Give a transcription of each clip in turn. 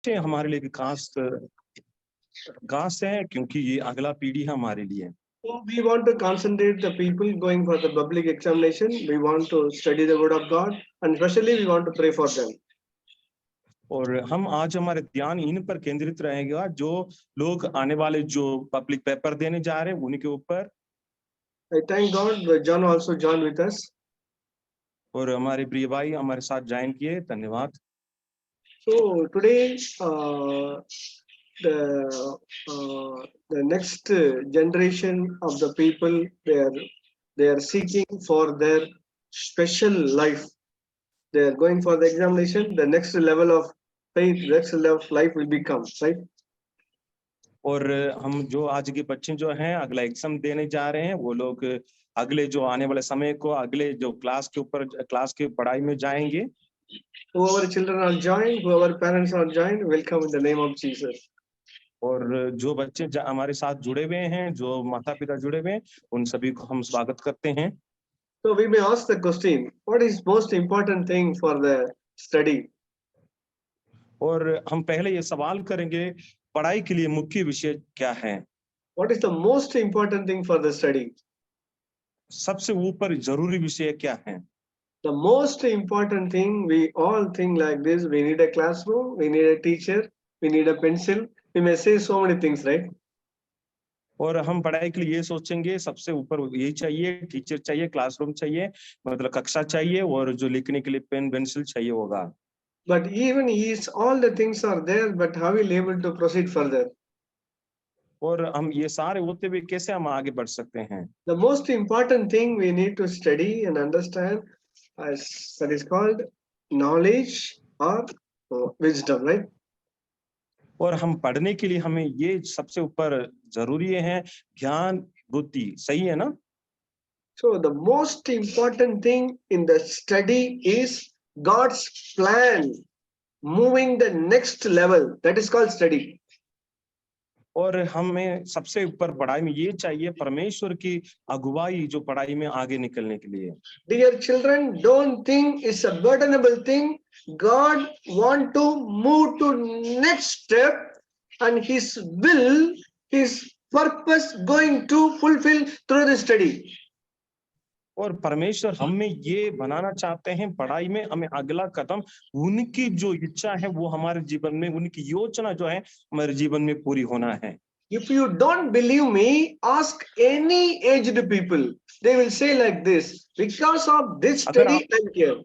से हमारे लिए खास घास है, क्योंकि ये अगला पीढ़ी है हमारे लिए। So we want to concentrate the people going for the public examination. We want to study the word of God, and especially we want to pray for them. और हम आज हमारे ध्यान इन पर केंद्रित रहेगा जो लोग आने वाले जो पब्लिक पेपर देने जा रहे हैं उनके ऊपर। I thank God that John also joined with us. और हमारे प्रिय भाई हमारे साथ ज्वाइन किए, धन्यवाद। So today the next generation of the people, they are seeking for their special life. They are going for the examination. The next level of faith, next level of life will become, right? और हम जो आज के बच्चे जो हैं अगला exam देने जा रहे हैं, वो लोग अगले जो आने वाले समय को अगले जो क्लास के पढ़ाई में जाएंगे। Whoever children are joined, whoever parents are joined, welcome in the name of Jesus. और जो बच्चे हमारे साथ जुड़े हुए हैं, जो माता पिता जुड़े हुए हैं, उन सभी को हम स्वागत करते हैं। So we may ask the question, what is most important thing for the study? और हम पहले ये सवाल करेंगे, पढ़ाई के लिए मुख्य विषय क्या है? What is the most important thing for the study? सबसे ऊपर जरूरी विषय क्या है? The most important thing, we all think like this: we need a classroom, we need a teacher, we need a pencil. We may say so many things, right? और हम पढ़ाई के लिए ये सोचेंगे सबसे ऊपर यही चाहिए, टीचर चाहिए, क्लासरूम चाहिए, मतलब कक्षा चाहिए, और जो लिखने के लिए पेन पेंसिल चाहिए होगा। But even is all the things are there, but how will able to proceed further? और हम ये सारे होते हुए कैसे हम आगे बढ़ सकते हैं? The most important thing we need to study and understand, as that is called knowledge or wisdom, right? और हम पढ़ने के लिए हमें ये सबसे ऊपर जरूरी है, ज्ञान बुद्धि, सही है ना? So the most important thing in the study is God's plan, moving the next level. That is called study. और हमें सबसे ऊपर पढ़ाई में ये चाहिए, परमेश्वर की अगुवाई जो पढ़ाई में आगे निकलने के लिए। Dear children, don't think it's a burdenable thing. God want to move to next step, and His will, His purpose going to fulfill through the study. और परमेश्वर हमें ये बनाना चाहते हैं, पढ़ाई में हमें अगला कदम, उनकी जो इच्छा है वो हमारे जीवन में, उनकी योजना जो है हमारे जीवन में पूरी होना है। If you don't believe me, ask any aged people. They will say like this: because of this study, I'm here.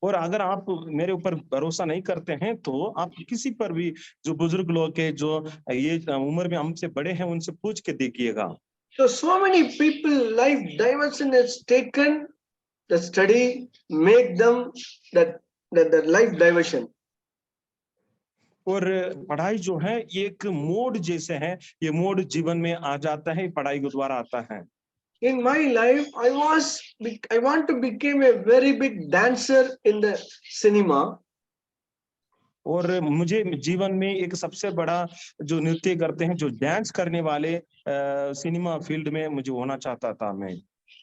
और अगर आप मेरे ऊपर भरोसा नहीं करते हैं तो आप किसी पर भी जो बुजुर्ग लोग के जो ये उम्र में हमसे बड़े हैं उनसे पूछ के देखिएगा। So many people life diversion has taken the study, make them that life diversion. और पढ़ाई जो है एक मोड़ जैसे है, ये मोड़ जीवन में आ जाता है, पढ़ाई के द्वारा आता है। In my life, I want to become a very big dancer in the cinema. और मुझे जीवन में एक सबसे बड़ा जो नृत्य करते हैं, जो डांस करने वाले सिनेमा फील्ड में मुझे होना चाहता था मैं।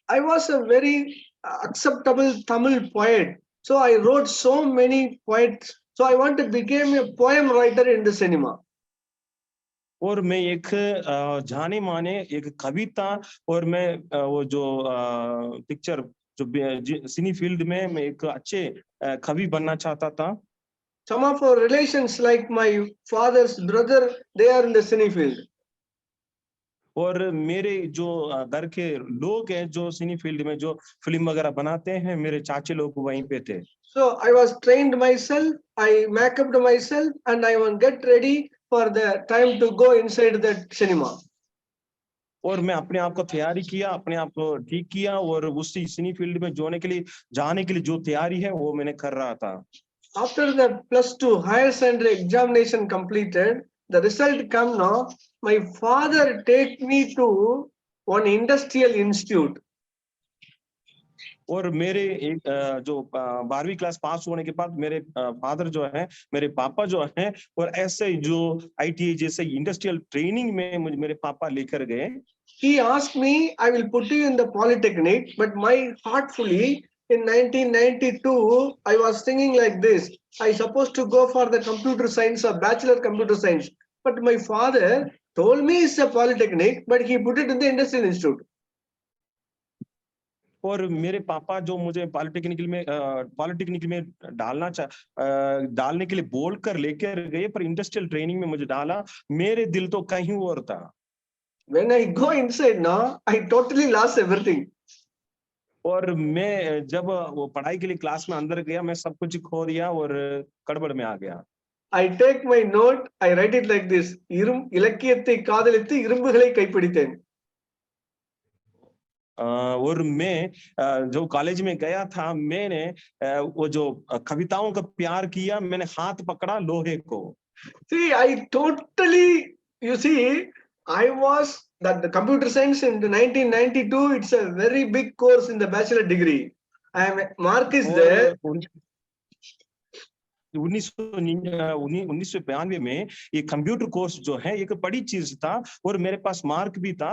I was a very acceptable Tamil poet, so I wrote so many poets. So I want to become a poem writer in the cinema. और मैं एक जाने माने एक कविता, और मैं वो जो पिक्चर जो सिनी फील्ड में मैं एक अच्छे कवि बनना चाहता था। Some of our relations, like my father's brother, they are in the cine field. और मेरे जो घर के लोग हैं जो सिनी फील्ड में जो फिल्म वगैरह बनाते हैं, मेरे चाचे लोग वहीं पे थे। So I was trained myself, I make up to myself, and I want get ready for the time to go inside the cinema. और मैं अपने आप को तैयारी किया, अपने आप को ठीक किया, और उसी सिनी फील्ड में जाने के लिए जो तैयारी है वो मैंने कर रहा था। After the +2 higher secondary examination completed, the result come now. My father take me to one industrial institute. और मेरे एक जो 12वीं क्लास पास होने के बाद मेरे फादर जो है, मेरे पापा जो हैं, और ऐसे जो आईटीआई जैसे इंडस्ट्रियल ट्रेनिंग में मेरे पापा लेकर गए। He asked me, I will put you in the polytechnic, but my heartfully In 1992, I was thinking like this. I supposed to go for the computer science or bachelor computer science, but my father told me it's a polytechnic, but he put it in the industrial institute. और मेरे पापा जो मुझे polytechnic में डालने के लिए बोल कर लेकर गए, पर इंडस्ट्रियल ट्रेनिंग में मुझे डाला। मेरे दिल तो कहीं और था। When I go inside now, I totally lost everything. और मैं जब वो पढ़ाई के लिए क्लास में अंदर गया, मैं सब कुछ खो दिया और गड़बड़ में आ गया। I take my note, I write it like this. இலக்கியத்தை காதலித்து இரும்புகளை கைப்பிடித்தேன். और मैं जो कॉलेज में गया था, मैंने वो जो कविताओं का प्यार किया, मैंने हाथ पकड़ा लोहे को। See, I totally, you see, I was that the computer science in the 1992, it's a very big course in the bachelor degree. Mark is और there. 1992 में ये कंप्यूटर कोर्स जो है एक बड़ी चीज था और मेरे पास मार्क भी था।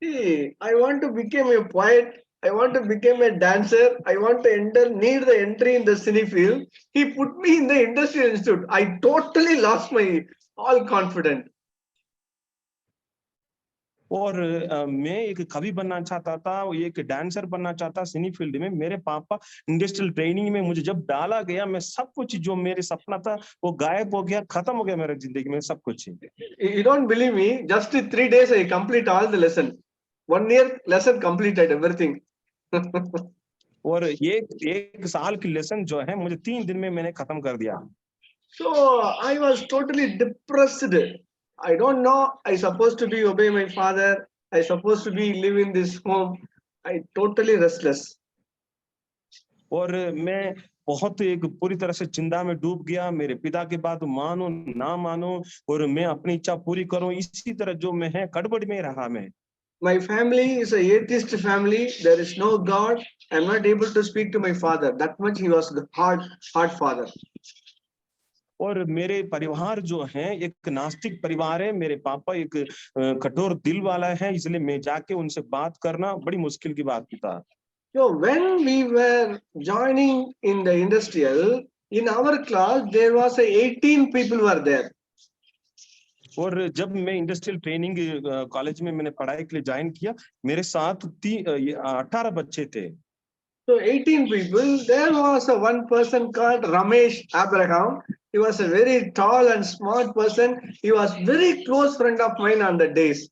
See, I want to become a poet. I want to become a dancer. I want to need the entry in the cine field. He put me in the industrial institute. I totally lost my all confidence. और मैं एक कवि बनना चाहता था, एक dancer बनना चाहता सिनी फील्ड में। मेरे पापा इंडस्ट्रियल ट्रेनिंग में मुझे जब डाला गया, मैं सब कुछ जो मेरे सपना था वो गायब हो गया, खत्म हो गया मेरे जिंदगी में सब कुछ। You don't believe me? Just 3 days I complete all the lesson. 1 year lesson completed everything. और एक साल की लेसन जो है मुझे 3 दिन में मैंने खत्म कर दिया। So I was totally depressed. I don't know. I supposed to be obey my father. I supposed to be live in this home. I totally restless. और मैं बहुत एक पूरी तरह से चिंता में डूब गया। मेरे पिता की बात मानो ना मानो और मैं अपनी इच्छा पूरी करूं, इसी तरह जो मैं है गड़बड़ में रहा मैं। My family is a atheist family. There is no God. I'm not able to speak to my father. That much he was hard father. और मेरे परिवार जो है एक नास्तिक परिवार है। मेरे पापा एक कठोर दिल वाला है, इसलिए मैं जाके उनसे बात करना बड़ी मुश्किल की बात था। So when we were joining in the industrial, in our class there was 18 people were there. और जब मैं इंडस्ट्रियल ट्रेनिंग कॉलेज में मैंने पढ़ाई के लिए ज्वाइन किया, मेरे साथ 18 बच्चे थे। So 18 people, there was one person called Ramesh Abraham. He was a very tall and smart person. He was very close friend of mine on the days.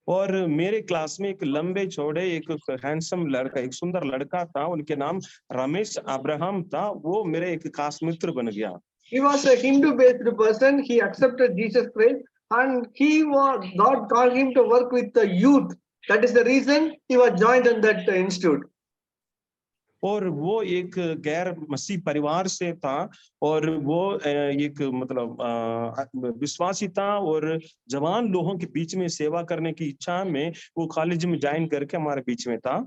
और मेरे क्लास में एक लंबे चौड़े एक हैंडसम लड़का, एक सुंदर लड़का था, उनके नाम रमेश अब्राहम था। वो मेरे एक खास मित्र बन गया। He was a Hindu-based person. He accepted Jesus Christ, and God called him to work with the youth. That is the reason he was joined in that institute. और वो एक गैर मसीह परिवार से था और वो एक मतलब विश्वासी था और जवान लोगों के बीच में सेवा करने की इच्छा में वो कॉलेज में ज्वाइन करके हमारे बीच में था।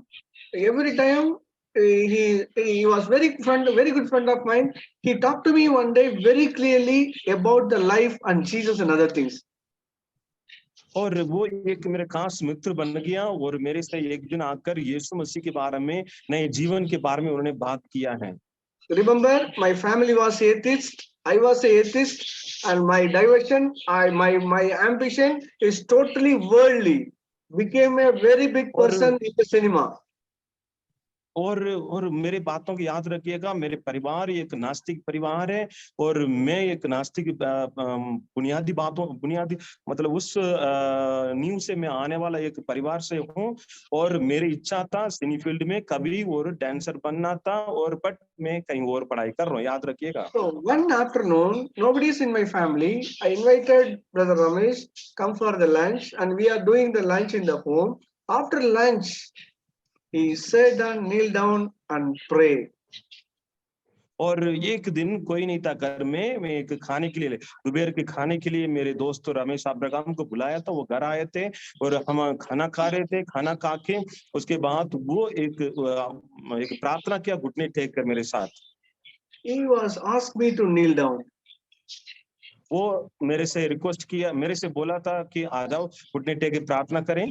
Every time he was very good friend of mine. He talked to me one day very clearly about the life and Jesus and other things. और वो एक मेरे खास मित्र बन गया और मेरे से एक दिन आकर यीशु मसीह के बारे में, नए जीवन के बारे में उन्होंने बात किया है। Remember, my family was atheist. I was atheist, and my diversion, my ambition is totally worldly. Became a very big person in the cinema. और मेरे बातों की याद रखिएगा, मेरे परिवार एक नास्तिक परिवार है और मैं एक नास्तिक बुनियादी मतलब उस नींव से मैं आने वाला एक परिवार से हूँ और मेरी इच्छा था सिनी फील्ड में कभी और डांसर बनना था और बट मैं कहीं और पढ़ाई कर रहा हूँ, याद रखिएगा। So one afternoon, nobody is in my family. I invited Brother Ramesh come for the lunch, and we are doing the lunch in the home. After lunch, he sat and kneel down and pray. और एक दिन कोई नहीं था घर में, मैं एक खाने के लिए दोपहर के खाने के लिए मेरे दोस्त रमेश अब्राहम को बुलाया था। वो घर आए थे और हम खाना खा रहे थे। खाना खा के उसके बाद वो एक प्रार्थना किया घुटने टेक कर मेरे साथ। He was asked me to kneel down. वो मेरे से रिक्वेस्ट किया, मेरे से बोला था कि आ जाओ घुटने टेक के प्रार्थना करें।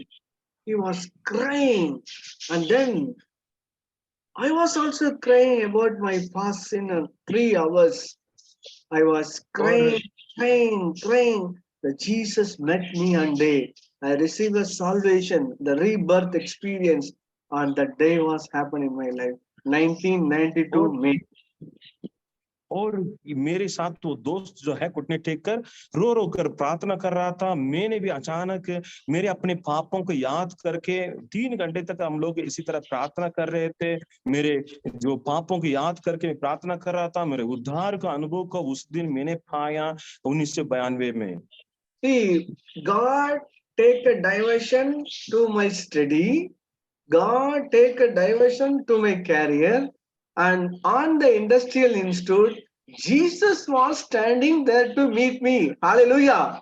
He was crying, and then I was also crying about my past sin in 3 hours. I was crying, और crying. That Jesus met me one day. I received a salvation, the rebirth experience, and that day was happening in my life. 1992 और May. और मेरे साथ तो दोस्त जो है घुटने टेक कर रो रो कर प्रार्थना कर रहा था। मैंने भी अचानक मेरे अपने पापों को याद करके 3 घंटे तक हम लोग इसी तरह प्रार्थना कर रहे थे। मेरे जो पापों को याद करके मैं प्रार्थना कर रहा था। मेरे उद्धार का अनुभव को उस दिन मैंने पाया 1992 में। See, God take a diversion to my study. God take a diversion to my career. And on the industrial institute, Jesus was standing there to meet me. Hallelujah.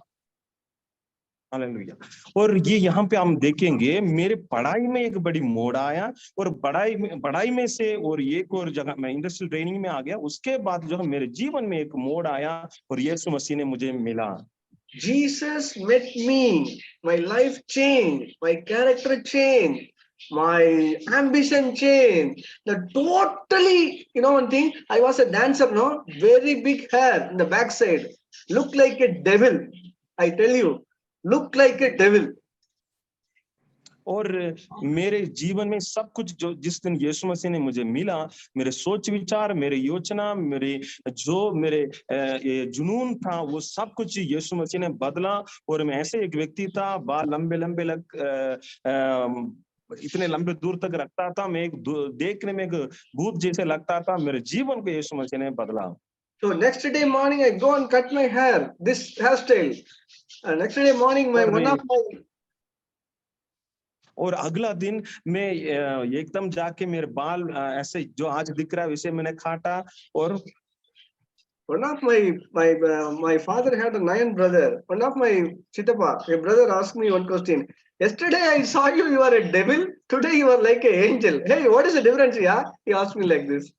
Hallelujah. और ये यहाँ पे हम देखेंगे मेरे पढ़ाई में एक बड़ी मोड़ आया और पढ़ाई में से और एक और जगह मैं इंडस्ट्रियल ट्रेनिंग में आ गया। उसके बाद जो है मेरे जीवन में एक मोड़ आया और यीशु मसीह ने मुझे मिला। Jesus met me. My life changed. My character changed. My ambition changed. The totally, one thing, I was a dancer, no? Very big hair in the backside. Look like a devil. I tell you, look like a devil. और मेरे जीवन में सब कुछ जो जिस दिन यीशु मसीह ने मुझे मिला, मेरे सोच विचार, मेरे योजना, मेरे ये जुनून था, वो सब कुछ यीशु मसीह ने बदला। और मैं ऐसे एक व्यक्ति था, बाल लंबे लंबे इतने लंबे दूर तक रखता था। मैं देखने में एक भूत जैसे लगता था। मेरे जीवन को यीशु मसीह ने बदला। So next day morning, I go and cut my hair, this hairstyle. And next day morning, my और one of my और अगला दिन मैं एकदम जाके मेरे बाल ऐसे जो आज दिख रहा है वैसे मैंने काटा। और one of my father had a 9 brother. One of my chitapa, a brother asked me one question. Yesterday I saw you, you are a devil. Today you are like an angel. Hey, what is the difference? Yeah, he asked me like this.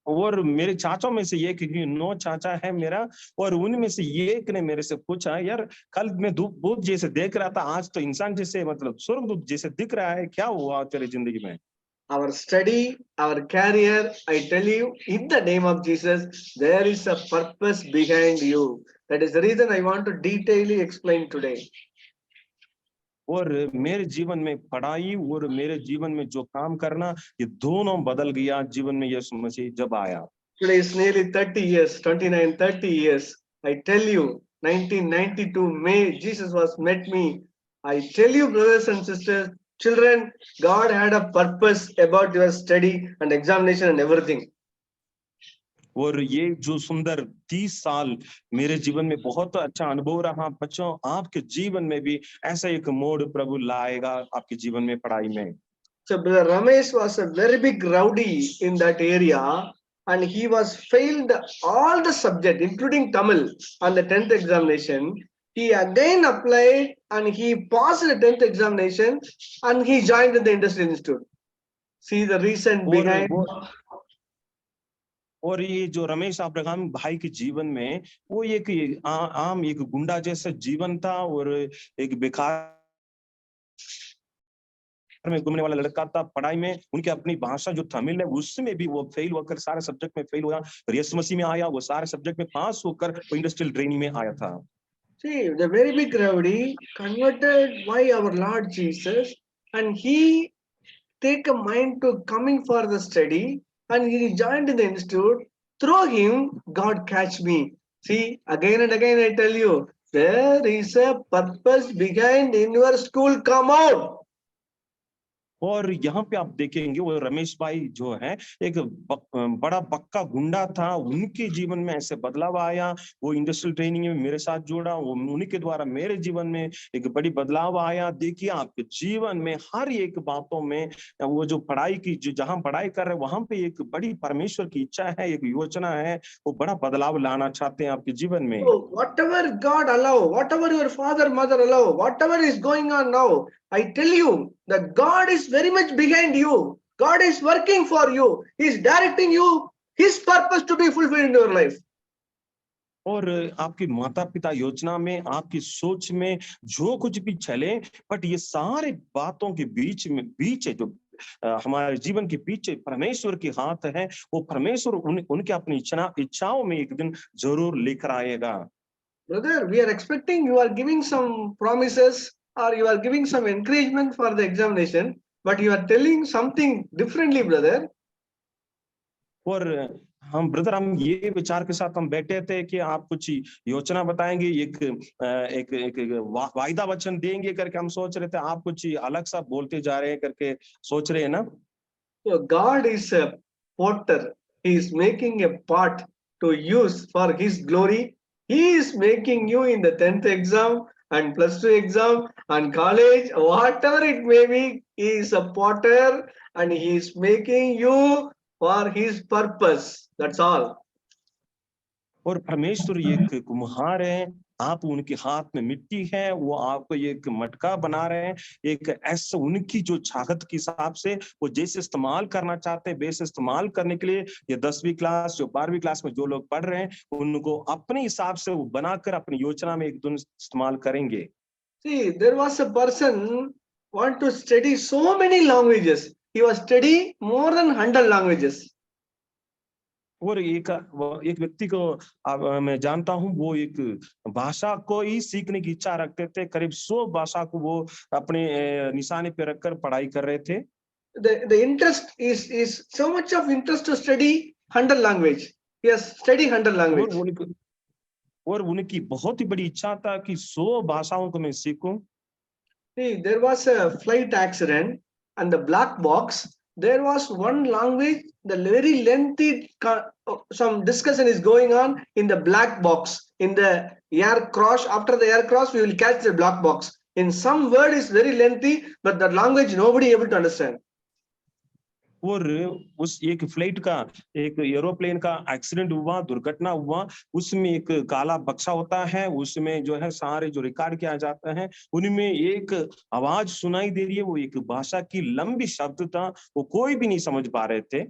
और मेरे चाचाओं में से एक 9 चाचा है मेरा। और उनमें से एक ने मेरे से पूछा, यार कल मैं भूत जैसे देख रहा था, आज तो इंसान जैसे मतलब स्वर्गदूत जैसे दिख रहा है, क्या हुआ तेरी जिंदगी में? Our study, our career, I tell you, in the name of Jesus, there is a purpose behind you. That is the reason I want to detailedly explain today. और मेरे जीवन में पढ़ाई और मेरे जीवन में जो काम करना, ये दोनों बदल गया जीवन में यीशु मसीह जब आया। Today is nearly 30 years, 29, 30 years. I tell you, 1992 May, Jesus was met me. I tell you, brothers and sisters, children, God had a purpose about your study and examination and everything. और ये जो सुंदर 30 साल मेरे जीवन में बहुत अच्छा अनुभव रहा। बच्चों, आपके जीवन में भी ऐसा एक मोड़ प्रभु लाएगा आपके जीवन में पढ़ाई में। So Brother Ramesh was a very big rowdy in that area, and he was failed all the subject, including Tamil, on the 10th examination. He again applied and he passed the 10th examination and he joined in the Industrial Institute. See the reason behind. और ये जो Ramesh Abraham भाई के जीवन में वो एक आम एक गुंडा जैसा जीवन था और एक बेकार में घूमने वाला लड़का था। पढ़ाई में उनकी अपनी भाषा जो तमिल है उसमें भी वो फेल होकर सारे सब्जेक्ट में फेल हुआ। और यीशु मसीह में आया, वो सारे सब्जेक्ट में पास होकर वो इंडस्ट्रियल ट्रेनिंग में आया था। See, the very big rowdy converted by our Lord Jesus, and he take a mind to coming for the study, and he joined in the institute. Through him, God catch me. See, again and again I tell you, there is a purpose behind in your school. Come out. और यहाँ पे आप देखेंगे वो रमेश भाई जो है एक बड़ा पक्का गुंडा था। उनके जीवन में ऐसे बदलाव आया, वो इंडस्ट्रियल ट्रेनिंग में मेरे साथ जुड़ा, वो उन्हीं के द्वारा मेरे जीवन में एक बड़ी बदलाव आया। देखिए आपके जीवन में हर एक बातों में वो जो पढ़ाई की जहाँ पढ़ाई कर रहे वहां पे एक बड़ी परमेश्वर की इच्छा है, एक योजना है, वो बड़ा बदलाव लाना चाहते हैं आपके जीवन में। So whatever God allow, whatever your father, mother allow, whatever is going on now, I tell you that God is very much behind you. God is working for you. He is directing you His purpose to be fulfilled in your life. और आपकी माता पिता योजना में, आपकी सोच में जो कुछ भी चले, बट ये सारे बातों के बीच है जो हमारे जीवन के पीछे परमेश्वर के हाथ है। वो परमेश्वर उनके अपनी इच्छाओं में एक दिन जरूर लेकर आएगा। Brother, we are expecting you are giving some promises or you are giving some encouragement for the examination, but you are telling something differently, brother. और हम ब्रदर हम ये विचार के साथ हम बैठे थे कि आप कुछ योजना बताएंगे, एक वायदा वचन देंगे करके हम सोच रहे थे। आप कुछ अलग सा बोलते जा रहे हैं करके सोच रहे हैं ना। So God is a potter. He is making a pot to use for His glory. He is making you in the 10th exam and plus 2 exam and college, whatever it may be. He is a potter and He is making you for His purpose. That's all. और परमेश्वर एक कुम्हार है, आप उनके हाथ में मिट्टी है, वो आपको एक मटका बना रहे हैं। एक ऐसा उनकी जो चाहत के हिसाब से वो जैसे इस्तेमाल करना चाहते हैं वैसे इस्तेमाल करने के लिए ये 10वीं क्लास जो 12वीं क्लास में जो लोग पढ़ रहे हैं उनको अपने हिसाब से वो बनाकर अपनी योजना में एक दिन इस्तेमाल करेंगे। See, there was a person want to study so many languages. He was study more than 100 languages. और एक व्यक्ति को मैं जानता हूं, वो एक भाषा को ही सीखने की इच्छा रखते थे। करीब 100 भाषा को वो अपने निशाने पे रखकर पढ़ाई कर रहे थे। The interest is so much of interest to study 100 language. Yes, study 100 language. और उनकी बहुत ही बड़ी इच्छा था कि 100 भाषाओं को मैं सीखूं। See, there was a flight accident and the black box. There was one language, the very lengthy, some discussion is going on in the black box. In the air crash, after the air crash, we will catch the black box. In some word is very lengthy, but the language nobody able to understand. और उस एक flight का एक aeroplane का accident हुआ, दुर्घटना हुआ, उसमें एक काला बक्सा होता है, उसमें जो है सारे जो रिकॉर्ड किया जाता है उनमें एक आवाज सुनाई दे रही है। वो एक भाषा की लंबी शब्द था, वो कोई भी नहीं समझ पा रहे थे।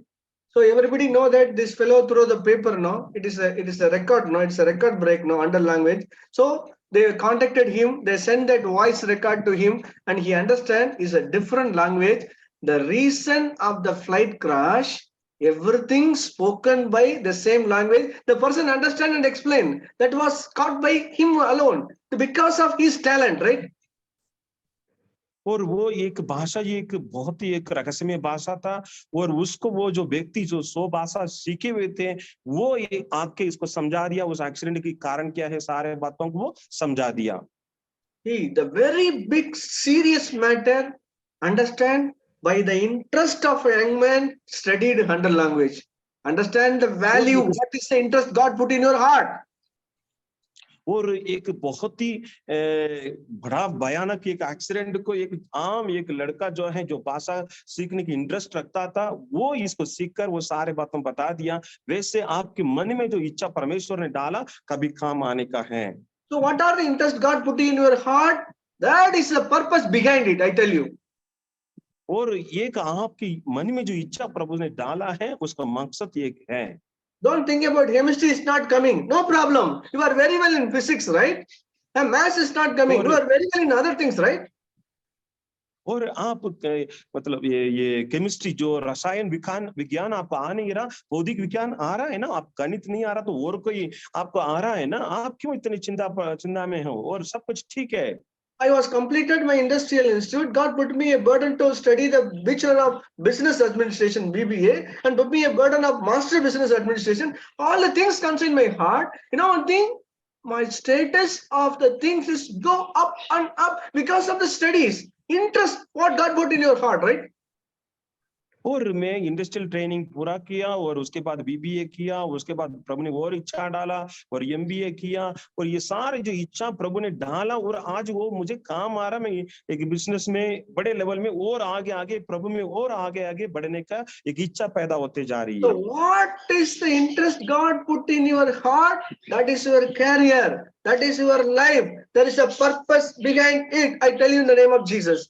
So everybody know that this fellow through the paper, no, it is a record, no, it's a record break, no, under language. So they contacted him, they sent that voice record to him, and he understand is a different language. The reason of the flight crash, everything spoken by the same language. The person understand and explain. That was caught by him alone because of his talent, right? और वो एक भाषा, ये एक बहुत ही एक रहस्यमय भाषा था। और उसको वो जो व्यक्ति जो 100 भाषा सीखे हुए थे वो ये आके इसको समझा दिया, उस एक्सीडेंट के कारण क्या है सारे बातों को वो समझा दिया। The very big serious matter understand by the interest of a young man studied 100 language. Understand the value, what is the interest God put in your heart. और एक बहुत ही बड़ा भयानक एक एक्सीडेंट को एक आम एक लड़का जो है जो भाषा सीखने की इंटरेस्ट रखता था वो इसको सीखकर वो सारे बातों बता दिया। वैसे आपके मन में जो इच्छा परमेश्वर ने डाला कभी काम आने का है। So what are the interest God put in your heart? That is the purpose behind it, I tell you. और एक आपकी मन में जो इच्छा प्रभु ने डाला है उसका मकसद एक है। Don't think about chemistry is not coming. No problem. You are very well in physics, right? And maths is not coming. You are very well in other things, right? और आप मतलब ये केमिस्ट्री जो रसायन विज्ञान आपको आ नहीं रहा, भौतिक विज्ञान आ रहा है ना, आप गणित नहीं आ रहा तो और कोई आपको आ रहा है ना, आप क्यों इतनी चिंता में हो? और सब कुछ ठीक है। I was completed my industrial institute. God put me a burden to study the Bachelor of Business Administration (BBA) and put me a burden of Master Business Administration. All the things comes in my heart. You know one thing, my status of the things is go up and up because of the studies. Interest, what God put in your heart, right? और मैं industrial training पूरा किया और उसके बाद BBA किया, उसके बाद प्रभु ने और इच्छा डाला और एमबीए किया और ये सारे जो इच्छा प्रभु ने डाला और आज वो मुझे काम आ रहा। मैं एक बिजनेस में बड़े लेवल में और आगे प्रभु में और आगे बढ़ने का एक इच्छा पैदा होते जा रही है। So what is the interest God put in your heart? That is your career. That is your life. There is a purpose behind it. I tell you in the name of Jesus.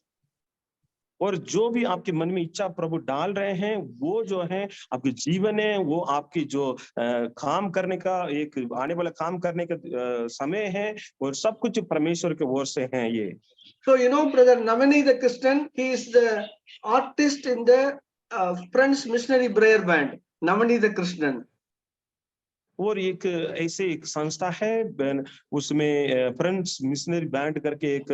और जो भी आपके मन में इच्छा प्रभु डाल रहे हैं, वो जो है आपके जीवन है, वो आपकी जो काम करने का एक आने वाला काम करने का समय है, और सब कुछ परमेश्वर की ओर से है ये। So, Brother Navani the Christian, he is the artist in the Friends Missionary Prayer Band, Navani the Christian. और एक ऐसे एक संस्था है, उसमें फ्रेंड्स मिशनरी बैंड करके एक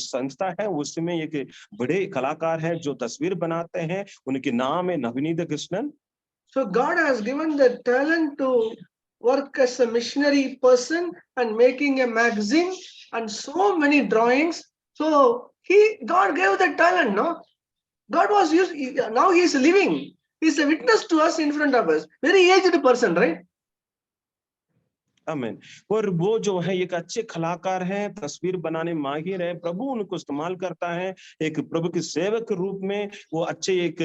संस्था है, उसमें एक बड़े कलाकार है जो तस्वीर बनाते हैं, उनके नाम है Navneet Krishnan. So God has given the talent to work as a missionary person and making a magazine and so many drawings. So God gave the talent, no? God was used, now he is living. He is a witness to us in front of us. Very aged person, right? आमीन। और वो जो है एक अच्छे कलाकार हैं, तस्वीर बनाने माहिर है, प्रभु उनको इस्तेमाल करता है एक प्रभु के सेवक के रूप में। वो अच्छे एक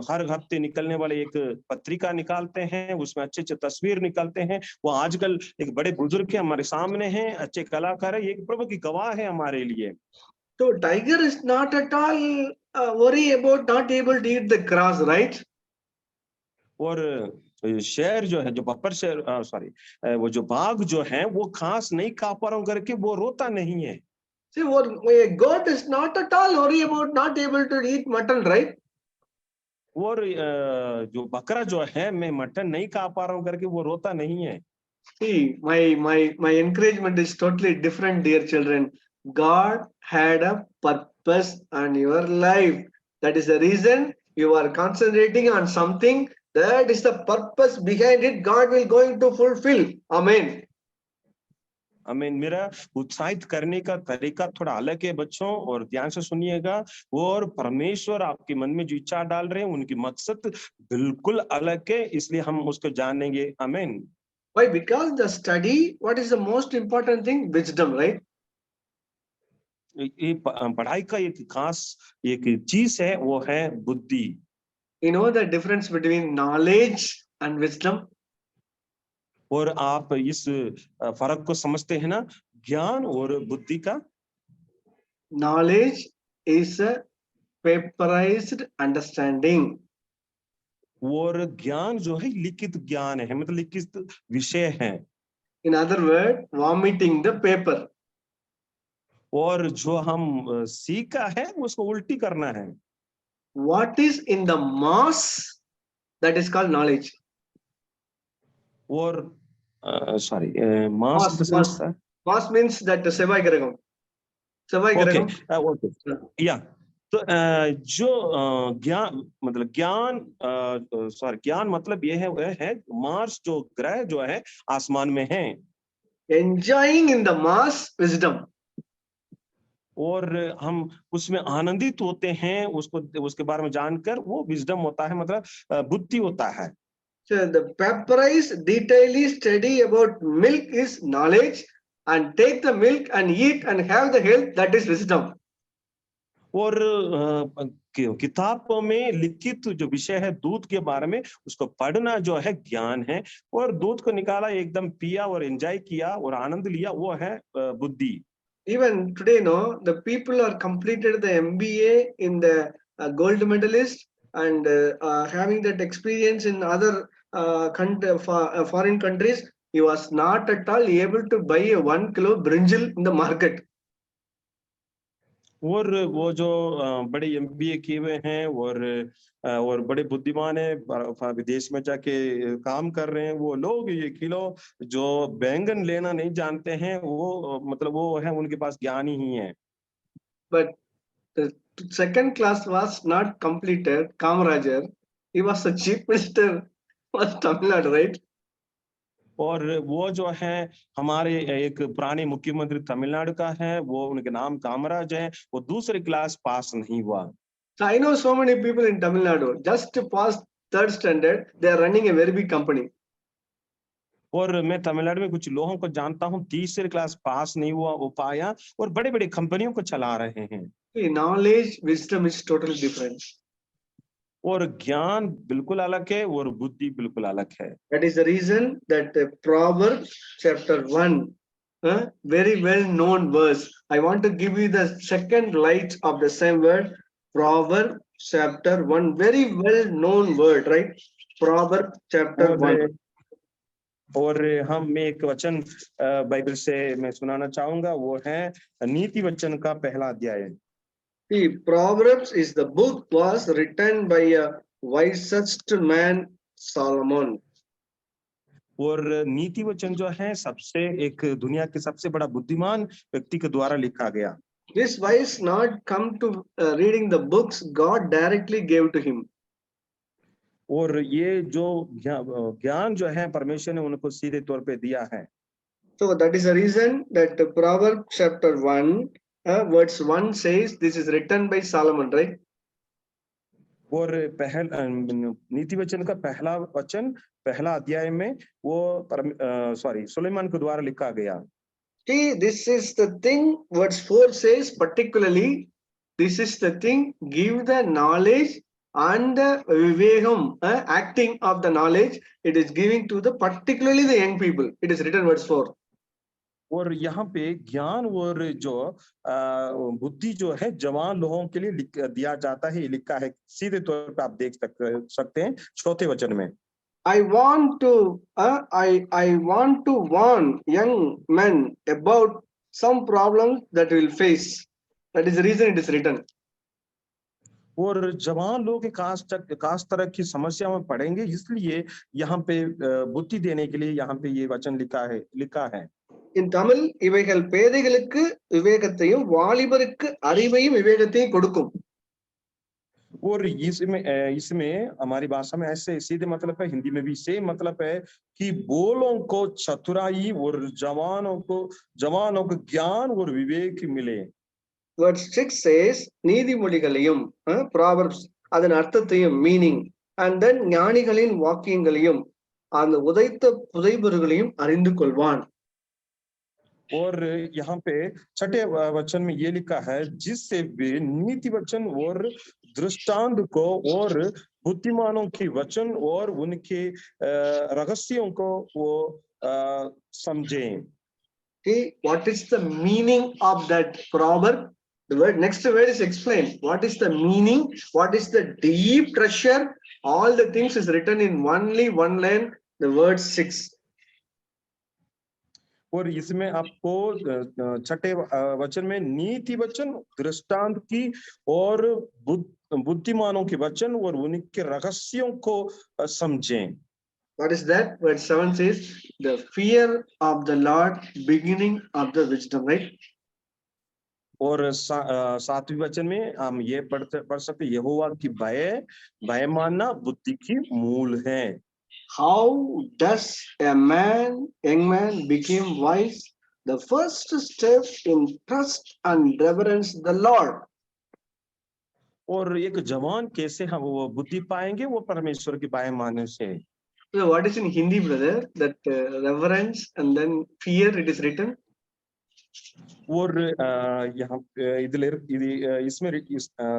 हर हफ्ते निकलने वाले एक पत्रिका निकालते हैं, उसमें अच्छे अच्छे तस्वीर निकलते हैं। वो आजकल एक बड़े बुजुर्ग है, हमारे सामने हैं, अच्छे कलाकार है, एक प्रभु की गवाह है हमारे लिए। So tiger is not at all worry about not able to eat the grass, right? और शेर जो है, जो बब्बर शेर, सॉरी, वो जो बाघ जो है वो घास नहीं खा पा रहा करके वो रोता नहीं है। See, what a goat is not at all worry about not able to eat mutton, right? और जो बकरा जो है मैं मटन नहीं खा पा रहा हूँ करके वो रोता नहीं है। See, my encouragement is totally different, dear children. God had a purpose on your life. That is the reason you are concentrating on something. That is the purpose behind it. God will going to fulfill. Amen. हमें मेरा उत्साहित करने का तरीका थोड़ा अलग है बच्चों, और ध्यान से सुनिएगा। वो और परमेश्वर आपके मन में जो इच्छा डाल रहे हैं उनकी मकसद बिल्कुल अलग है, इसलिए हम उसको जानेंगे। आमीन। Why? Because the study, what is the most important thing? Wisdom, right? ये पढ़ाई का एक खास एक चीज है, वो है बुद्धि। You know the difference between knowledge and wisdom? और आप इस फर्क को समझते हैं ना, ज्ञान और बुद्धि का? Knowledge is a paperized understanding. और ज्ञान जो है लिखित ज्ञान है, मतलब लिखित विषय है। In other words, vomiting the paper. और जो हम सीखा है उसको उल्टी करना है। What is in the mass, that is called knowledge. और sorry, mass Mass means that Sevai Gragam. Sevai Gragam. Okay या तो जो ज्ञान मतलब ज्ञान, सॉरी, ज्ञान मतलब ये है, वह है मार्स जो ग्रह जो है आसमान में है। Enjoying in the mass wisdom. और हम उसमें आनंदित होते हैं, उसको उसके बारे में जानकर, वो विजडम होता है, मतलब बुद्धि होता है। So the paperized, detailed study about milk is knowledge, and take the milk and eat and have the health, that is wisdom. और किताबों में लिखित जो विषय है दूध के बारे में, उसको पढ़ना जो है ज्ञान है, और दूध को निकाला, एकदम पिया और एंजॉय किया और आनंद लिया, वो है बुद्धि। Even today, no, the people are completed the MBA in the gold medalist and having that experience in other foreign countries. He was not at all able to buy a 1 kilo brinjal in the market. और वो जो बड़े MBA किए हुए हैं और बड़े बुद्धिमान है, विदेश में जाके काम कर रहे हैं, वो लोग ये किलो जो बैंगन लेना नहीं जानते हैं, वो मतलब वो है, उनके पास ज्ञान ही है। But the second class was not completed. Kamarajar, he was the chief minister of Tamil Nadu, right? और वो जो है हमारे एक पुराने मुख्यमंत्री तमिलनाडु का है, वो उनके नाम कामराज है, वो दूसरी क्लास पास नहीं हुआ। So I know so many people in Tamil Nadu just past third standard, they are running a very big company. और मैं तमिलनाडु में कुछ लोगों को जानता हूँ, तीसरी क्लास पास नहीं हुआ वो पाया, और बड़े बड़े कंपनियों को चला रहे हैं। See, knowledge, wisdom is totally different. और ज्ञान बिल्कुल अलग है और बुद्धि बिल्कुल अलग है। That is the reason that Proverbs chapter 1, very well known verse. I want to give you the second light of the same word. Proverb chapter 1, very well known word, right? Proverb chapter 1. और हम मैं एक वचन Bible से मैं सुनाना चाहूंगा, वो है नीति वचन का पहला अध्याय। See, Proverbs is the book was written by a wisest man, Solomon. और नीति वचन जो है सबसे एक दुनिया के सबसे बड़ा बुद्धिमान व्यक्ति के द्वारा लिखा गया। This wise not come to reading the books God directly gave to him. और ये जो ज्ञान जो है परमेश्वर ने उनको सीधे तौर पे दिया है। So that is the reason that the Proverbs chapter 1 verse 1 says this is written by Solomon, right? और नीति वचन का पहला वचन पहला अध्याय में वो सुलेमान के द्वारा लिखा गया। See, this is the thing verse 4 says particularly, this is the thing, give the knowledge and the vivegam, acting of the knowledge, it is giving to the particularly the young people. It is written verse 4. और यहाँ पे ज्ञान और जो बुद्धि जो है जवान लोगों के लिए दिया जाता है, लिखा है सीधे तौर पे आप देख सकते हैं चौथे वचन में। I want to warn young men about some problems that will face. That is the reason it is written. और जवान लोग खास तरह की समस्या में पड़ेंगे, इसलिए यहाँ पे बुद्धि देने के लिए यहाँ पे ये वचन लिखा है। In Tamil, இவைகள் பேதைகளுக்கு விவேகத்தையும் வாலிபருக்கு அறிவையும் விவேகத்தையும் கொடுக்கும். और इसमें हमारी भाषा में ऐसे सीधे मतलब है, हिंदी में भी सेम मतलब है कि बोलों को चतुराई और जवानों को ज्ञान और विवेक मिले। Verse 6 says நீதிமொழிகளையும் Proverbs அதன் அர்த்தத்தையும் மீனிங் and then ஞானிகளின் வாக்கியங்களையும் அந்த உதைத்த புதைபொருள்களையும் அறிந்து கொள்வான். और यहाँ पे छठे वचन में ये लिखा है, जिससे वे नीति वचन और दृष्टांत को और बुद्धिमानों की वचन और उनके रहस्यों को वो समझें। See, what is the meaning of that proverb? The next word is explained. What is the meaning? What is the deep treasure? All the things is written in only one line, the word 6. और इसमें आपको छठे वचन में नीति वचन, दृष्टांत की और बुद्धिमानों के वचन और उनके रहस्यों को समझें। What is that? Verse 7 says, the fear of the Lord, beginning of the wisdom, right? और सातवें वचन में हम ये पढ़ सकते, यहोवा की भय मानना बुद्धि की मूल है। How does a young man become wise? The first step in trust and reverence the Lord. और एक जवान कैसे हम वो बुद्धि पाएंगे? वो परमेश्वर की भय मानने से। So what is in Hindi, brother? That reverence and then fear, it is written. और यहाँ इसमें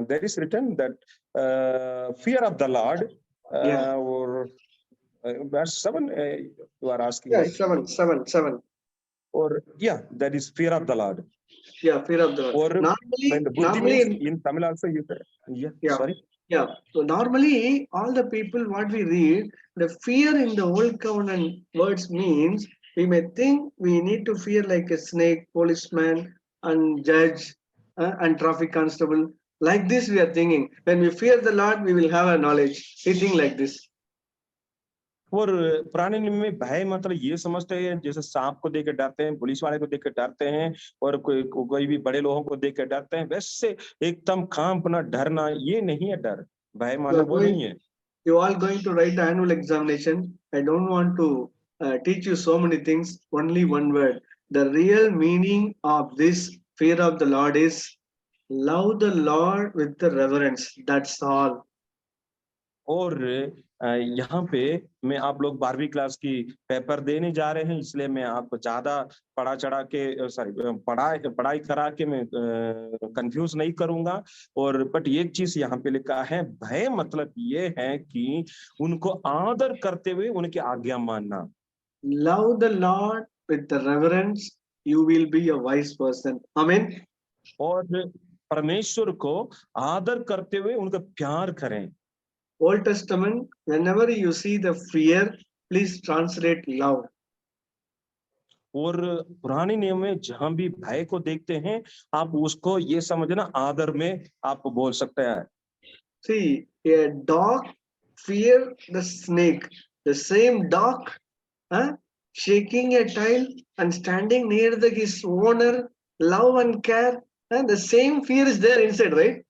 there is written that fear of the Lord. और verse 7 you are asking, yeah, right? 7. Or yeah, that is fear of the Lord. Yeah, fear of the Lord. Or normally in Tamil also you sorry. Yeah, so normally all the people what we read, the fear in the old covenant words means we may think we need to fear like a snake, policeman and judge and traffic constable. Like this we are thinking. When we fear the Lord, we will have a knowledge. We think like this. और पुराने नियम में भय मतलब ये समझते हैं जैसे सांप को देख के डरते हैं, पुलिस वाले को देख के डरते हैं, और कोई भी बड़े लोगों को देख के डरते हैं, वैसे एकदम कांपना डरना ये नहीं है डर। भय मतलब वो नहीं है। You all going to write the annual examination. I don't want to teach you so many things. Only one word. The real meaning of this fear of the Lord is love the Lord with the reverence. That's all. और यहाँ पे मैं आप लोग 12वीं class की paper देने जा रहे हैं, इसलिए मैं आपको ज्यादा पढ़ाई करा के मैं कंफ्यूज नहीं करूंगा। और बट एक चीज यहाँ पे लिखा है, भय मतलब ये है कि उनको आदर करते हुए उनकी आज्ञा मानना। Love the Lord with the reverence, you will be a wise person. Amen. और परमेश्वर को आदर करते हुए उनका प्यार करें। Old Testament, whenever you see the fear, please translate love. और पुराने नियम में जहां भी भय को देखते हैं, आप उसको ये समझना आदर में आप बोल सकते हैं। See, a dog fear the snake. The same dog, shaking a tail and standing near his owner, love and care, and the same fear is there inside, right?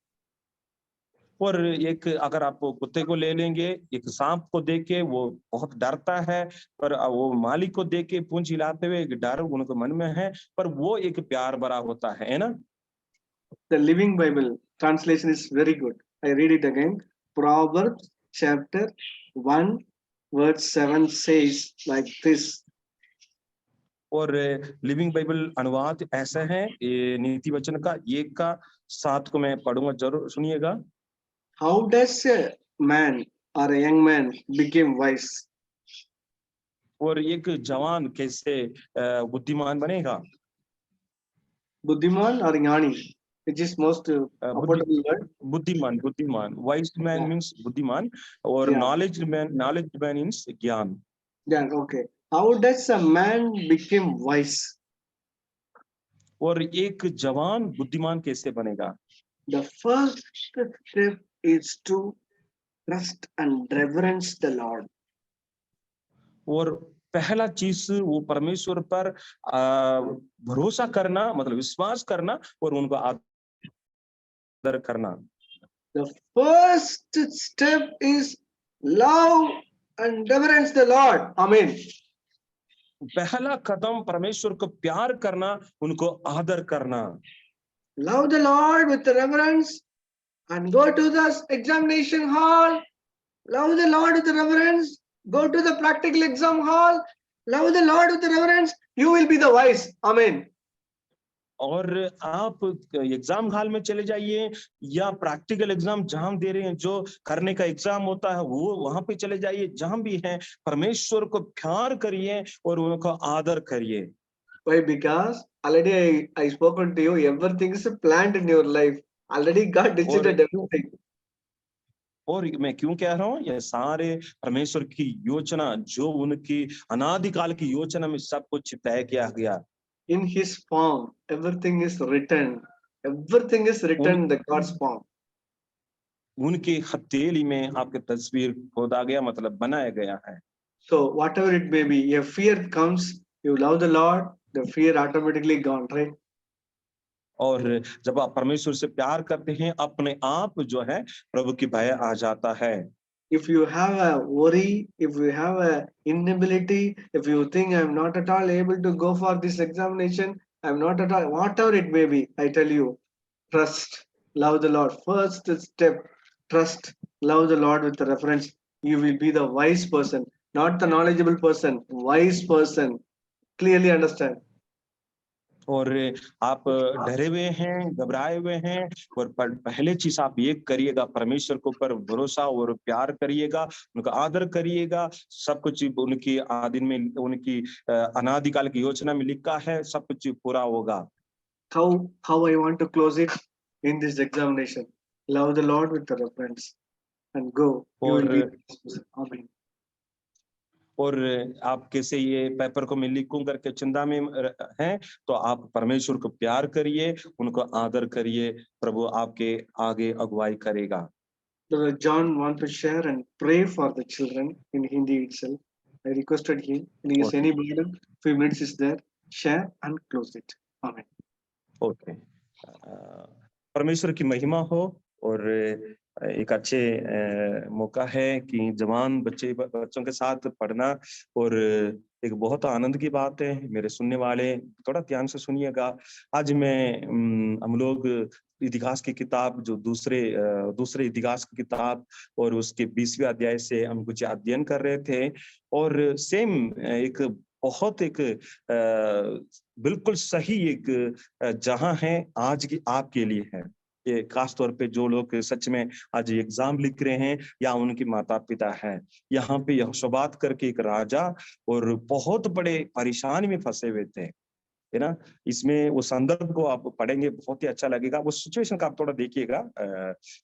और एक अगर आप कुत्ते को ले लेंगे, एक सांप को देख के वो बहुत डरता है, पर वो मालिक को देख के पूंछ हिलाते हुए एक डर उनके मन में है, पर वो एक प्यार भरा होता है ना? The Living Bible translation is very good. I read it again. Proverbs chapter 1, verse 7 says like this. और लिविंग बाइबल अनुवाद ऐसा है, ये नीति वचन का 1 का 7 को मैं पढ़ूंगा, जरूर सुनिएगा। How does a man or a young man become wise? और एक जवान कैसे बुद्धिमान बनेगा? Buddhiman or Gnani, which is most बुद्धि affordable word. बुद्धिमान बुद्धिमान वाइज मैन Yeah, मीन्स बुद्धिमान, और yeah, नॉलेज मैन मीन्स ज्ञान। yeah, okay. How does a man become wise? और एक जवान बुद्धिमान कैसे बनेगा? The first step is to trust and reverence the Lord. और पहला चीज वो परमेश्वर पर भरोसा करना, मतलब विश्वास करना और उनको आदर करना। The first step is love and reverence the Lord. Amen. पहला कदम परमेश्वर को प्यार करना, उनको आदर करना। Love the Lord with reverence and go to the examination hall. Love the Lord with reverence. Go to the practical exam hall. Love the Lord with reverence. You will be the wise. Amen. और आप exam hall में चले जाइए या practical exam जहां दे रहे हैं, जो करने का एग्जाम होता है, वो वहां पे चले जाइए, जहां भी है परमेश्वर को प्यार करिए और उनको आदर करिए। Why? Because already I spoken to you. Everything is planned in your life. Already God और decided everything. और मैं क्यों कह रहा हूँ, ये सारे परमेश्वर की योजना, जो उनकी अनादिकाल की योजना में सब कुछ तय किया गया। In His form, everything is written. Everything is written उन in the God's form. उनकी हथेली में आपके तस्वीर खोदा गया, मतलब बनाया गया है। So whatever it may be, if fear comes, you love the Lord, the fear automatically gone, right? और जब आप परमेश्वर से प्यार करते हैं, अपने आप जो है प्रभु की भय आ जाता है। If you have a worry, if you have a inability, if you think I'm not at all able to go for this examination, I'm not at all, whatever it may be, I tell you, trust, love the Lord. First step, trust, love the Lord with the reference. You will be the wise person, not the knowledgeable person, wise person. Clearly understand. और आप डरे हुए हैं, घबराए हुए हैं, और पहले चीज आप ये करिएगा, परमेश्वर के ऊपर भरोसा और प्यार करिएगा, उनका आदर करिएगा। सब कुछ उनकी आदिन में, उनकी अनादिकाल की योजना में लिखा है, सब कुछ पूरा होगा। How I want to close it in this examination. Love the Lord with the reference and go. You will be और the wise person. Amen. और आप कैसे ये पेपर को मैं लिखूं करके चिंता में हैं, तो आप परमेश्वर को प्यार करिए, उनको आदर करिए, प्रभु आपके आगे अगुवाई करेगा। Brother John want to share and pray for the children in Hindi itself. I requested him. In case any burden, few minutes is there. Share and close it. Amen. Okay, परमेश्वर की महिमा हो। और एक अच्छे मौका है कि जवान बच्चों के साथ पढ़ना, और एक बहुत आनंद की बात है। मेरे सुनने वाले थोड़ा ध्यान से सुनिएगा। आज हम लोग इतिहास की किताब, जो दूसरे इतिहास की किताब और उसके 20वें अध्याय से हम कुछ अध्ययन कर रहे थे, और सेम एक बहुत एक बिल्कुल सही एक जहां है आज की आपके लिए है। ये खास तौर पे जो लोग सच में आज एग्जाम लिख रहे हैं या उनके माता पिता हैं, यहाँ पे यहोशापात करके एक राजा और बहुत बड़े परेशानी में फंसे हुए थे। है ना। इसमें वो संदर्भ को आप पढ़ेंगे, बहुत ही अच्छा लगेगा। वो सिचुएशन का आप थोड़ा देखिएगा,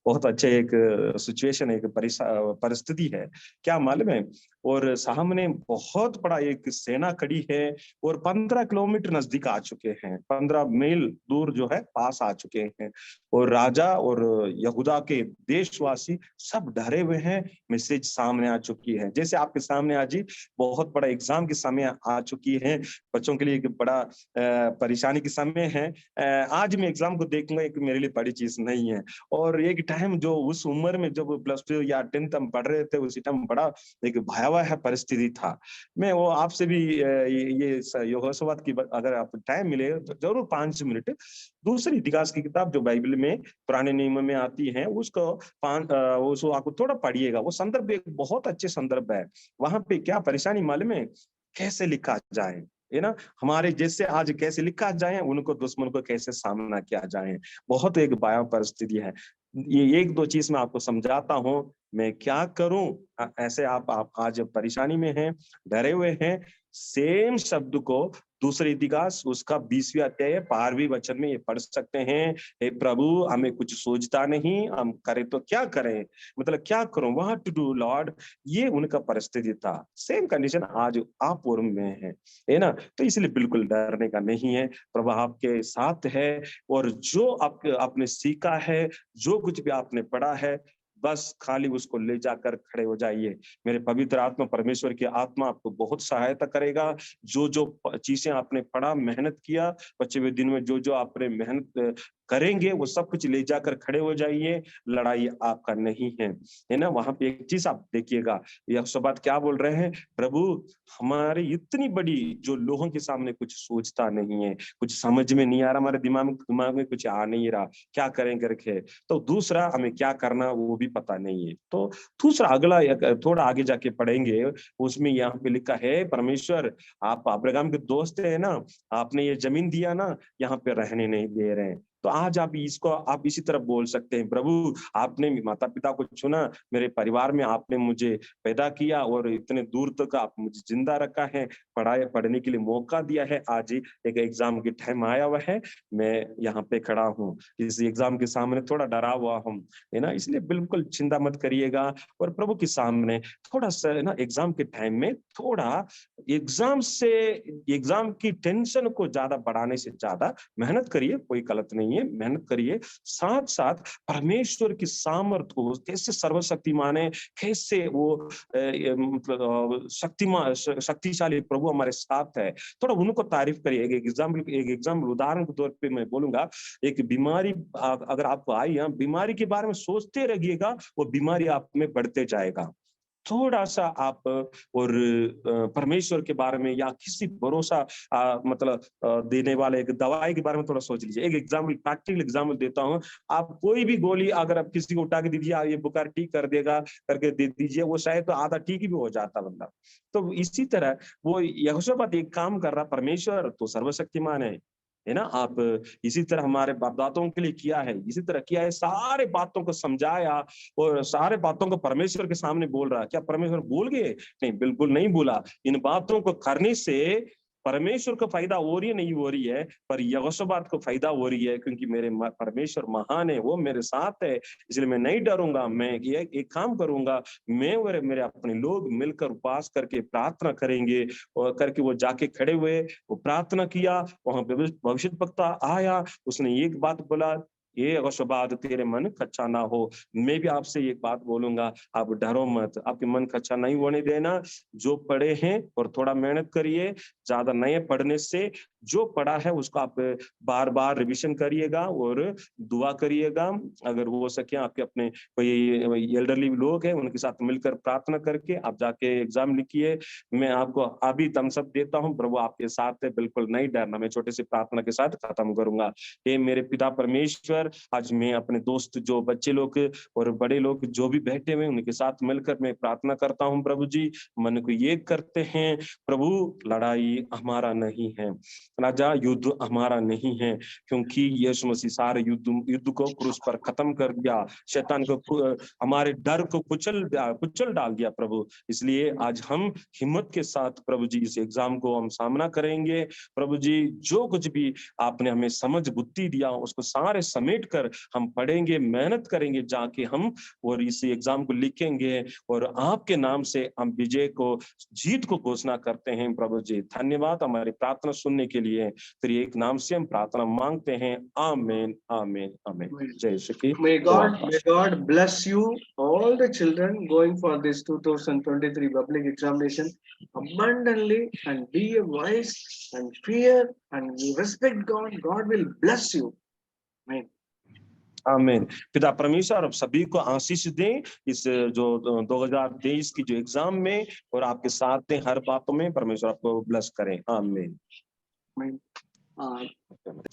बहुत अच्छे एक सिचुएशन, एक परिस्थिति है, क्या मालूम है। और सामने बहुत बड़ा एक सेना खड़ी है और 15 किलोमीटर नजदीक आ चुके हैं, 15 मील दूर जो है पास आ चुके हैं। और राजा और यहूदा के देशवासी सब डरे हुए हैं। मैसेज सामने आ चुकी है, जैसे आपके सामने आज ही बहुत बड़ा एग्जाम की समय आ चुकी है, बच्चों के लिए एक बड़ा परेशानी की समय है। आज मैं एग्जाम को देखूंगा, एक मेरे लिए बड़ी चीज नहीं है। और एक टाइम जो उस उम्र में जब +2 या 10th हम पढ़ रहे थे, उसी टाइम बड़ा एक भयावह परिस्थिति था। मैं वो आपसे भी ये यहोशुआत की अगर आप टाइम मिले तो जरूर 5 मिनट दूसरी इतिहास की किताब जो बाइबल में पुराने नियम में आती है उसको उसको आपको थोड़ा पढ़िएगा। वो संदर्भ एक बहुत अच्छे संदर्भ है। वहां पे क्या परेशानी मालूम है, कैसे लिखा जाए, है ना। हमारे जैसे आज कैसे लिखा जाए, उनको दुश्मन को कैसे सामना किया जाए, बहुत एक भयावह परिस्थिति है। ये एक दो चीज मैं आपको समझाता हूँ, मैं क्या करूं। ऐसे आप आज परेशानी में हैं, डरे हुए हैं। सेम शब्द को दूसरे इतिहास उसका 20वें अध्याय 12वें वचन में ये पढ़ सकते हैं। हे प्रभु, हमें कुछ सोचता नहीं, हम करें तो क्या करें, मतलब क्या करूं, व्हाट टू डू लॉर्ड। ये उनका परिस्थिति था। सेम कंडीशन आज आप और में है ना। तो इसलिए बिल्कुल डरने का नहीं है, प्रभु आपके साथ है। और जो आपने सीखा है, जो कुछ भी आपने पढ़ा है, बस खाली उसको ले जाकर खड़े हो जाइए। मेरे पवित्र आत्मा, परमेश्वर की आत्मा आपको बहुत सहायता करेगा। जो जो चीजें आपने पढ़ा, मेहनत किया, बचे हुए दिन में जो जो आपने मेहनत करेंगे, वो सब कुछ ले जाकर खड़े हो जाइए। लड़ाई आपका नहीं है ना। वहां पे एक चीज आप देखिएगा, यहोशापात क्या बोल रहे हैं, प्रभु हमारी इतनी बड़ी जो लोगों के सामने कुछ सोचता नहीं है, कुछ समझ में नहीं आ रहा, हमारे दिमाग में कुछ आ नहीं रहा, क्या करें करके। तो दूसरा, हमें क्या करना वो भी पता नहीं है। तो दूसरा अगला थोड़ा आगे जाके पढ़ेंगे, उसमें यहाँ पे लिखा है, परमेश्वर आप अब्राहम के दोस्त है ना, आपने ये जमीन दिया ना, यहाँ पे रहने नहीं दे रहे हैं। तो आज आप इसको आप इसी तरह बोल सकते हैं, प्रभु आपने माता पिता को चुना, मेरे परिवार में आपने मुझे पैदा किया और इतने दूर तक आप मुझे जिंदा रखा है, पढ़ने के लिए मौका दिया है। आज ही एक एग्जाम की टाइम आया हुआ है, मैं यहाँ पे खड़ा हूँ, इस एग्जाम के सामने थोड़ा डरा हुआ हूँ, है ना। इसलिए बिल्कुल चिंता मत करिएगा। और प्रभु के सामने थोड़ा सा ना, एग्जाम के टाइम में थोड़ा एग्जाम की टेंशन को ज्यादा बढ़ाने से ज्यादा मेहनत करिए, कोई गलत नहीं है, मेहनत करिए। साथ साथ परमेश्वर की सामर्थ को, कैसे सर्वशक्तिमान है, कैसे वो मतलब शक्तिशाली प्रभु हमारे साथ है, थोड़ा उनको तारीफ करिए। एक एग्जाम्पल उदाहरण के तौर पे मैं बोलूंगा, एक बीमारी अगर आपको आई है, बीमारी के बारे में सोचते रहिएगा, वो बीमारी आप में बढ़ते जाएगा। थोड़ा सा आप और परमेश्वर के बारे में या किसी भरोसा मतलब देने वाले एक दवाई के बारे में थोड़ा सोच लीजिए। एक एग्जाम्पल, प्रैक्टिकल एग्जाम्पल देता हूँ। आप कोई भी गोली अगर आप किसी को उठा के दीजिए, ये बुखार ठीक कर देगा करके दे दीजिए, वो शायद तो आधा ठीक ही भी हो जाता बंदा। तो इसी तरह वो यहोशापात एक काम कर रहा, परमेश्वर तो सर्वशक्तिमान है ना। आप इसी तरह हमारे बाप दादों के लिए किया है, इसी तरह किया है, सारे बातों को समझाया और सारे बातों को परमेश्वर के सामने बोल रहा। क्या परमेश्वर भूल गए? नहीं, बिल्कुल नहीं भूला। इन बातों को करने से परमेश्वर को फायदा हो रही है, नहीं हो रही है, पर यहोशापात को फायदा हो रही है, क्योंकि मेरे परमेश्वर महान है, वो मेरे साथ है, इसलिए मैं नहीं डरूंगा। मैं ये एक काम करूंगा, मैं और मेरे अपने लोग मिलकर उपवास करके प्रार्थना करेंगे। और करके वो जाके खड़े हुए, वो प्रार्थना किया, वहां पे भविष्यद्वक्ता आया, उसने एक बात बोला, ये यहोशापात तेरे मन कच्चा ना हो। मैं भी आपसे एक बात बोलूंगा, आप डरो मत, आपके मन कच्चा नहीं होने देना। जो पढ़े हैं और थोड़ा मेहनत करिए, ज्यादा नए पढ़ने से जो पढ़ा है उसको आप बार बार रिवीजन करिएगा और दुआ करिएगा। अगर वो हो सके, आपके अपने कोई एल्डरली लोग हैं, उनके साथ मिलकर प्रार्थना करके आप जाके एग्जाम लिखिए। मैं आपको अभी थम्स अप देता हूँ, प्रभु आपके साथ है, बिल्कुल नहीं डरना। मैं छोटे से प्रार्थना के साथ खत्म करूंगा। हे मेरे पिता परमेश्वर, आज मैं अपने दोस्त जो बच्चे लोग और बड़े लोग जो भी बैठे हुए उनके साथ मिलकर मैं प्रार्थना करता हूँ। प्रभु जी, मन को एक करते हैं, प्रभु लड़ाई हमारा नहीं है, राजा युद्ध हमारा नहीं है, क्योंकि यीशु मसीह सारे युद्ध को क्रूस पर खत्म कर दिया, शैतान को हमारे डर को कुचल डाल दिया प्रभु। इसलिए आज हम हिम्मत के साथ प्रभु जी इस एग्जाम को हम सामना करेंगे। प्रभु जी जो कुछ भी आपने हमें समझ बुद्धि दिया उसको सारे समेट कर हम पढ़ेंगे, मेहनत करेंगे जाके हम, और इस एग्जाम को लिखेंगे और आपके नाम से हम विजय को, जीत को घोषणा करते हैं प्रभु जी। धन्यवाद हमारी प्रार्थना सुनने के लिए। फिर एक नाम से हम प्रार्थना मांगते हैं, आमीन आमीन आमीन। जय यीशु की May God bless you, all the children going for this 2023 public examination abundantly, and be a wise and fear and respect God. God will bless you. Amen. आमीन। पिता परमेश्वर अब सभी को आशीष दें इस जो 2023 की जो एग्जाम में, और आपके साथ दें हर बातों में। परमेश्वर आपको ब्लेस करें। आमीन। Amen.